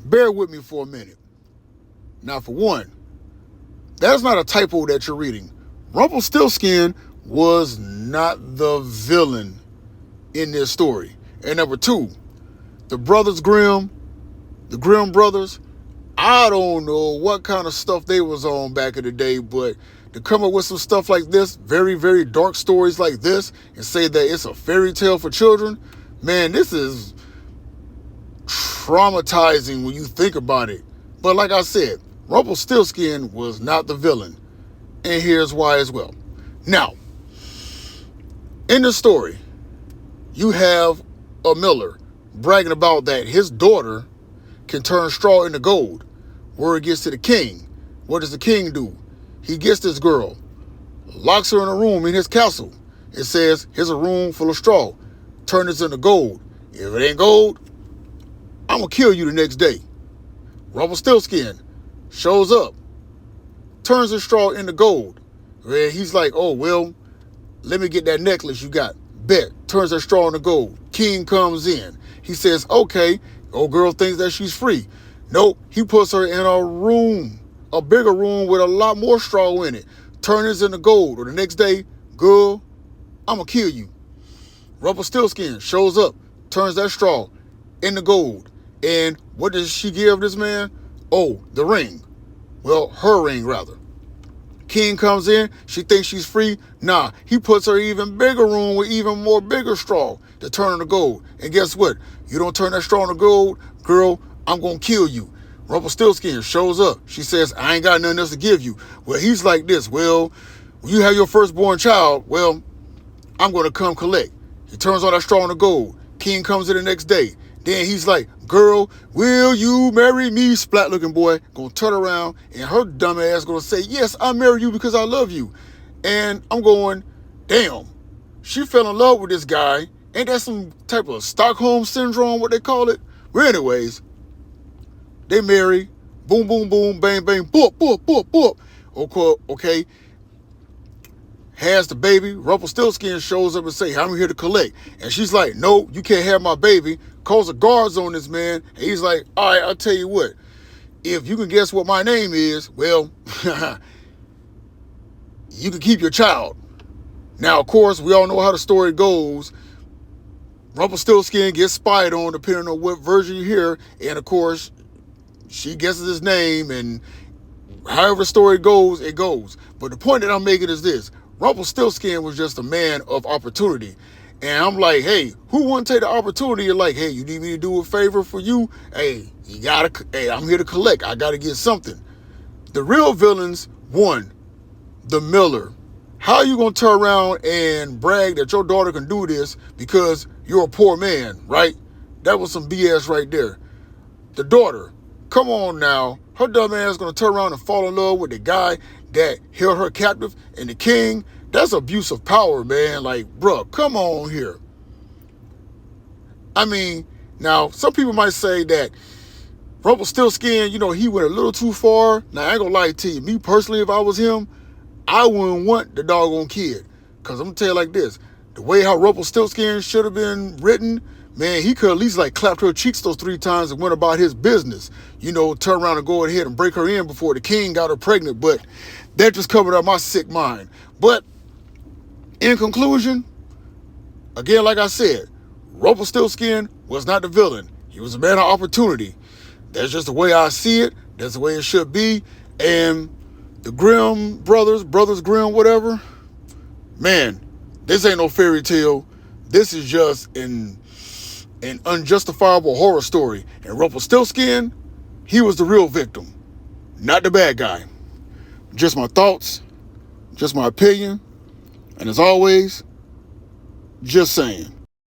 bear with me for a minute. Now, for one, that's not a typo that you're reading. Rumpelstiltskin was not the villain in this story. And number two, the brothers Grimm, the Grimm brothers, I don't know what kind of stuff they was on back in the day, but to come up with some stuff like this, very, very dark stories like this, and say that it's a fairy tale for children, man, this is traumatizing when you think about it. But like I said, Rumpelstiltskin was not the villain. And here's why as well. Now, in the story, you have a miller bragging about that his daughter can turn straw into gold. Word gets to the king. What does the king do? He gets this girl, locks her in a room in his castle. It says, here's a room full of straw. Turn this into gold. If it ain't gold, I'm going to kill you the next day. Rumpelstiltskin shows up, turns the straw into gold. And he's like, oh, well, let me get that necklace you got. Bet. Turns that straw into gold. King comes in. He says, okay. Old girl thinks that she's free. Nope. He puts her in a room, a bigger room with a lot more straw in it. Turns it into gold. Or the next day, girl, I'm going to kill you. Rumpelstiltskin shows up, turns that straw into gold. And what does she give this man? Oh, the ring. Well, her ring, rather. King comes in. She thinks she's free. Nah, he puts her in an even bigger room with even more bigger straw to turn into gold. And guess what? You don't turn that straw into gold, girl, I'm going to kill you. Rumpelstiltskin shows up. She says, I ain't got nothing else to give you. Well, he's like this. Well, when you have your firstborn child, well, I'm going to come collect. He turns all that straw into gold. King comes in the next day. Then he's like, girl, will you marry me? Splat looking boy gonna turn around and her dumb ass gonna say, yes, I marry you because I love you. And I'm going, damn, she fell in love with this guy. Ain't that some type of Stockholm syndrome, what they call it? Well, anyways, they marry. Boom, boom, boom, bang, bang, boop, boop, boop, boop. Okay. Has the baby. Rumpelstiltskin shows up and say, I'm here to collect. And she's like, no, you can't have my baby. Calls the guards on this man. And he's like, all right, I'll tell you what. If you can guess what my name is, well, you can keep your child. Now, of course, we all know how the story goes. Rumpelstiltskin gets spied on, depending on what version you hear. And, of course, she guesses his name. And however the story goes, it goes. But the point that I'm making is this. Rumpelstiltskin was just a man of opportunity. And I'm like, hey, who wouldn't take the opportunity? You're like, hey, you need me to do a favor for you? Hey, I'm here to collect. I got to get something. The real villains, one, the miller. How are you going to turn around and brag that your daughter can do this because you're a poor man, right? That was some BS right there. The daughter, come on now. Her dumb ass going to turn around and fall in love with the guy that held her captive. And the king, that's abuse of power, man. Like, bruh, come on here. I mean, now, some people might say that Rumpelstiltskin, he went a little too far. Now, I ain't gonna lie to you. Me personally, if I was him, I wouldn't want the doggone kid. Because I'm gonna tell you like this. The way how Rumpelstiltskin should have been written, man, he could at least like clapped her cheeks those 3 times and went about his business. Turn around and go ahead and break her in before the king got her pregnant. But that just covered up my sick mind. But in conclusion, again, like I said, Rumpelstiltskin was not the villain. He was a man of opportunity. That's just the way I see it. That's the way it should be. And the Grimm brothers Grimm, whatever, man, this ain't no fairy tale. This is just an unjustifiable horror story. And Rumpelstiltskin, he was the real victim, not the bad guy. Just my thoughts, just my opinion. And as always, just saying.